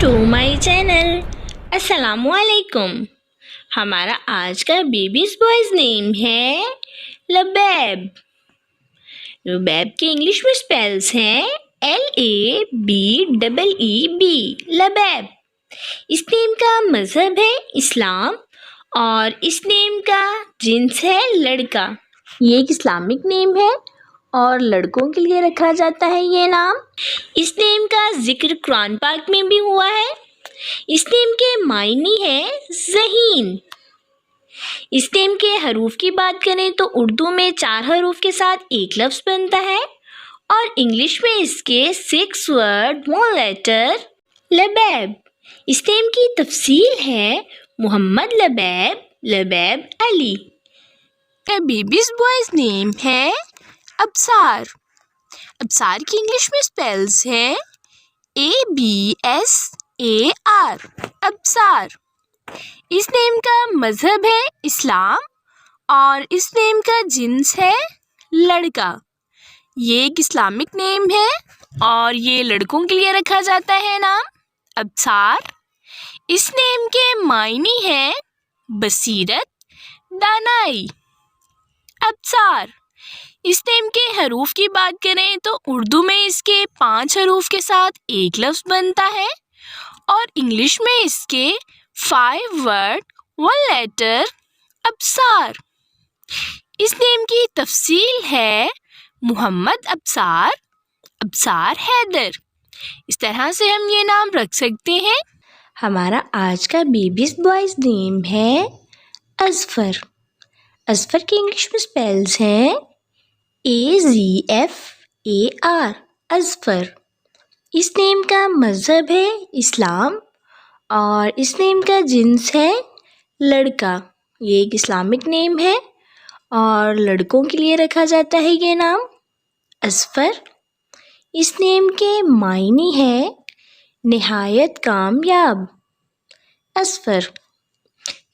To my channel. अस्सलामुअलैकुम। हमारा आज का बेबीज बॉयज नेम है लबैब। लबैब के इंग्लिश में स्पेल्स हैं LABEEB, लबैब। इस नेम का मजहब है इस्लाम और इस नेम का जिन्स है लड़का। ये एक इस्लामिक नेम है और लड़कों के लिए रखा जाता है ये नाम। इस नेम का जिक्र कुरान पाक में भी हुआ है। इस नेम के मायने हैं ज़हीन। इस नेम के हरूफ की बात करें तो उर्दू में 4 हरूफ के साथ एक लफ्ज़ बनता है और इंग्लिश में इसके 6 वर्ड 1 लेटर लबैब। इस नेम की तफसील है मोहम्मद लबैब, लबैब अली। का बेबीज बॉयज नेम है अबसार। अबसार की इंग्लिश में स्पेल्स है ABSAR, अबसार। इस नेम का मजहब है इस्लाम और इस नेम का जिन्स है लड़का। ये एक इस्लामिक नेम है और ये लड़कों के लिए रखा जाता है नाम अबसार। इस नेम के मायने हैं बसीरत, दानाई। अबसार। इस नेम के हरूफ की बात करें तो उर्दू में इसके 5 हरूफ के साथ एक लफ्ज़ बनता है और इंग्लिश में इसके 5 वर्ड 1 लेटर अबसार। इस नेम की तफसील है मोहम्मद अबसार, अबसार हैदर। इस तरह से हम ये नाम रख सकते हैं। हमारा आज का बेबीज बॉयज नेम है अज़फ़र। अज़फ़र की इंग्लिश में स्पेल्स हैं AZFAR, अज़फ़र। इस नेम का मज़हब है इस्लाम और इस नेम का जिन्स है लड़का। ये एक इस्लामिक नेम है और लड़कों के लिए रखा जाता है ये नाम अज़फ़र। इस नेम के मायने हैं निहायत कामयाब, अज़फ़र।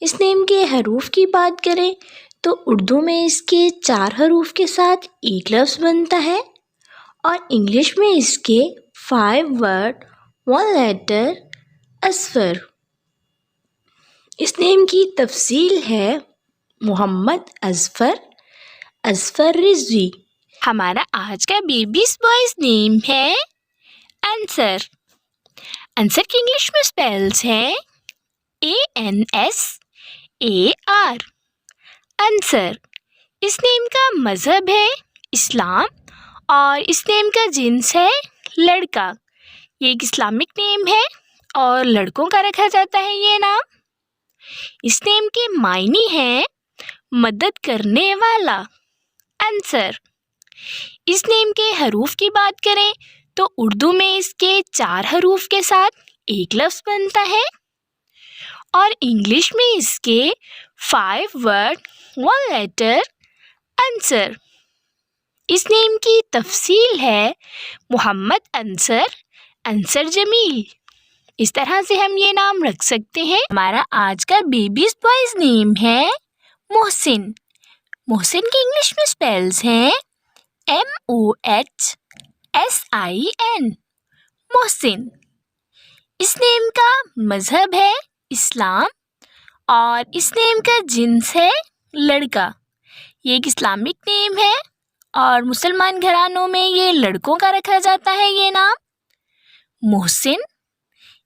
इस नेम के हरूफ की बात करें तो उर्दू में इसके 4 हरूफ के साथ एक लफ्ज़ बनता है और इंग्लिश में इसके 5 वर्ड 1 लेटर अज़फ़र। इस नेम की तफसील है मोहम्मद अज़फ़र, अज़फ़र रिज़वी। हमारा आज का बेबीज बॉयज नेम है अंसर। अंसर की इंग्लिश में स्पेल्स है ANSAR, अंसर। इस नेम का मज़हब है इस्लाम और इस नेम का जिन्स है लड़का। ये एक इस्लामिक नेम है और लड़कों का रखा जाता है ये नाम। इस नेम के मायने हैं मदद करने वाला, अंसर। इस नेम के हरूफ की बात करें तो उर्दू में इसके 4 हरूफ के साथ एक लफ्ज़ बनता है और इंग्लिश में इसके 5 वर्ड 1 लेटर अंसर। इस नेम की तफसील है मोहम्मद अंसर, अंसर जमील। इस तरह से हम ये नाम रख सकते हैं। हमारा आज का बेबीज बॉयज नेम है मोहसिन। मोहसिन की इंग्लिश में स्पेल्स हैं MOHSIN, मोहसिन। इस नेम का मज़हब है इस्लाम और इस नेम का जिन्स है लड़का। ये एक इस्लामिक नेम है और मुसलमान घरानों में ये लड़कों का रखा जाता है ये नाम मोहसिन।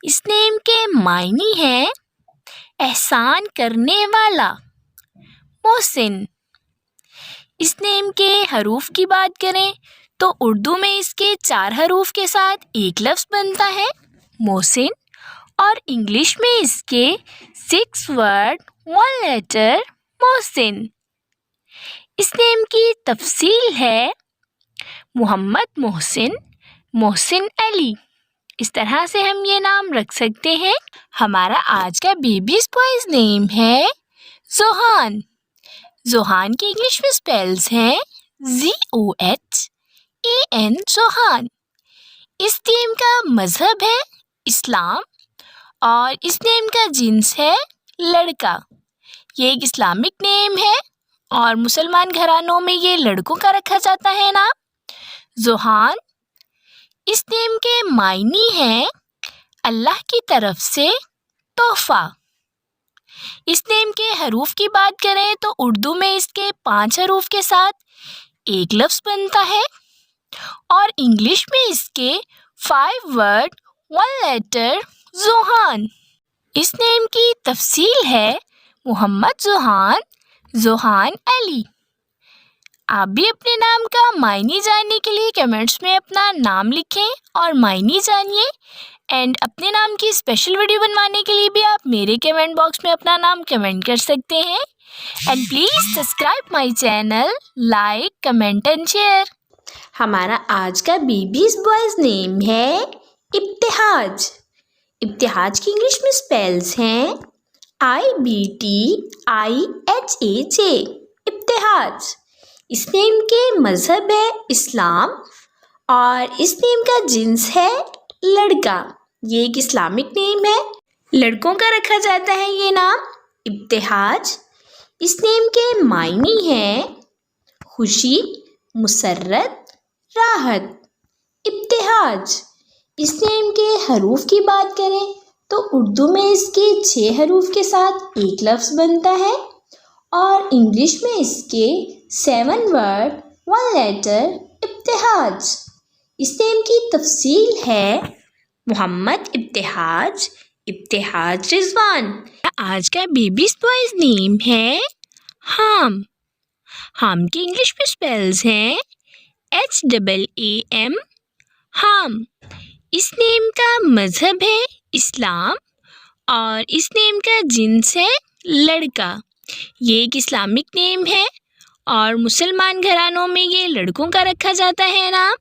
इस नेम के मायने हैं एहसान करने वाला, मोहसिन। इस नेम के हरूफ की बात करें तो उर्दू में इसके 4 हरूफ के साथ एक लफ्ज़ बनता है मोहसिन और इंग्लिश में इसके 6 वर्ड 1 लेटर मोहसिन। इस नेम की तफसील है मोहम्मद मोहसिन, मोहसिन अली। इस तरह से हम ये नाम रख सकते हैं। हमारा आज का बेबीज बॉयज नेम है ज़ोहान। ज़ोहान की इंग्लिश में स्पेल्स हैं ZOHAN, ज़ोहान। इस नेम का मज़हब है इस्लाम और इस नेम का जिन्स है लड़का। ये एक इस्लामिक नेम है और मुसलमान घरानों में ये लड़कों का रखा जाता है नाम ज़ोहान। इस नेम के मायने हैं اللہ کی طرف سے تحفہ۔ اس نیم کے حروف کی بات کریں تو اردو میں اس کے 5 حروف کے ساتھ ایک لفظ بنتا ہے اور انگلش میں اس کے 5 ورڈ 1 لیٹر ذوحان۔ اس نیم کی تفصیل ہے محمد ذوحان علی۔ آپ بھی اپنے نام کا معنی جاننے کے لیے کمنٹس میں اپنا نام لکھیں اور معنی جانیے، اینڈ اپنے نام کی اسپیشل ویڈیو بنوانے کے لیے بھی آپ میرے کمنٹ باکس میں اپنا نام کمنٹ کر سکتے ہیں، and please subscribe my channel, like, comment and share. ہمارا آج کا بیبیز بوائز نیم ہے ابتہاج۔ ابتہاج کی انگلش میں اسپیلز ہیں IBTIHAJ، ابتہاج۔ اس نیم کے مذہب ہے اسلام اور اس نیم کا جنس ہے لڑکا۔ یہ ایک اسلامک نیم ہے، لڑکوں کا رکھا جاتا ہے یہ نام ابتہاج۔ اس نیم کے معنی ہیں خوشی، مسرت، راحت۔ ابتہاج۔ اس نیم کے حروف کی بات کریں تو اردو میں اس کے 6 حروف کے ساتھ ایک لفظ بنتا ہے اور انگلش میں اس کے 7 ورڈ 1 لیٹر ابتہاج۔ اس نیم کی تفصیل ہے محمد ابتہاج رضوان۔ آج کا بیبیز بوائز نیم ہے حام۔ حام کی انگلش میں اسپیلز ہیں HAAM، حام۔ اس نیم کا مذہب ہے اسلام اور اس نیم کا جنس ہے لڑکا۔ یہ ایک اسلامک نیم ہے اور مسلمان گھرانوں میں یہ لڑکوں کا رکھا جاتا ہے نام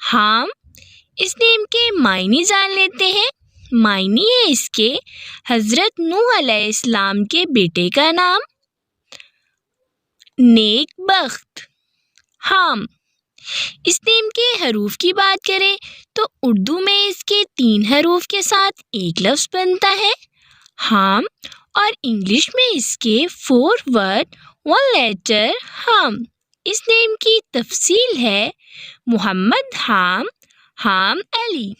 حام۔ اس نیم کے معنی جان لیتے ہیں۔ معنی ہے اس کے حضرت نوح علیہ السلام کے بیٹے کا نام نیک بخت، حام۔ اس نیم کے حروف کی بات کریں تو اردو میں اس کے 3 حروف کے ساتھ ایک لفظ بنتا ہے حام اور انگلش میں اس کے 4 ورڈ 1 لیٹر حام۔ اس نیم کی تفصیل ہے محمد حام علی۔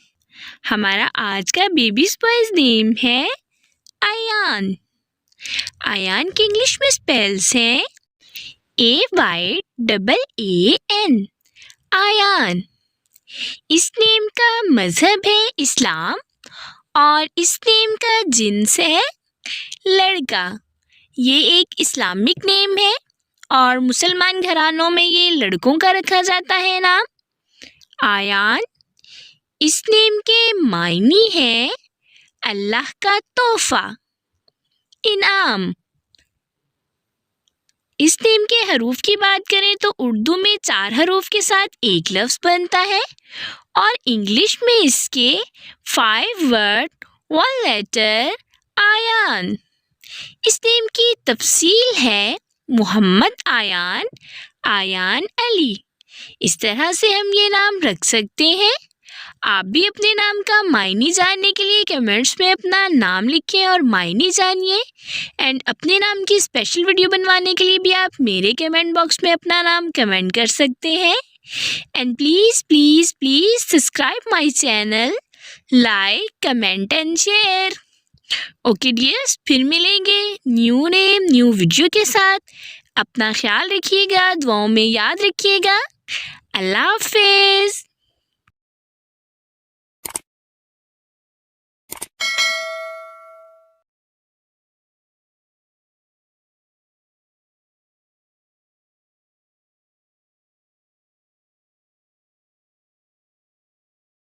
ہمارا آج کا بیبیز بوائز نیم ہے ایان۔ ایان کی انگلش میں اسپیلز ہیں AYAAN، ایان۔ اس نیم کا مذہب ہے اسلام اور اس نیم کا جنس ہے لڑکا۔ یہ ایک اسلامک نیم ہے اور مسلمان گھرانوں میں یہ لڑکوں کا رکھا جاتا ہے نام ایان۔ اس نیم کے معنی ہے اللہ کا تحفہ، انعام۔ اس نیم کے حروف کی بات کریں تو اردو میں 4 حروف کے ساتھ ایک لفظ بنتا ہے اور انگلش میں اس کے 5 ورڈ 1 لیٹر ایان۔ اس نیم کی تفصیل ہے محمد ایان علی۔ اس طرح سے ہم یہ نام رکھ سکتے ہیں۔ آپ بھی اپنے نام کا معنی جاننے کے لیے کمنٹس میں اپنا نام لکھیں اور معنی جانیے، اینڈ اپنے نام کی اسپیشل ویڈیو بنوانے کے لیے بھی آپ میرے کمنٹ باکس میں اپنا نام کمنٹ کر سکتے ہیں، and please subscribe my channel, like, comment and share. Okay dears, پھر ملیں گے نیو نیم نیو ویڈیو کے ساتھ۔ اپنا خیال رکھیے گا، دعاؤں میں یاد رکھیے گا۔ اللہ حافظ۔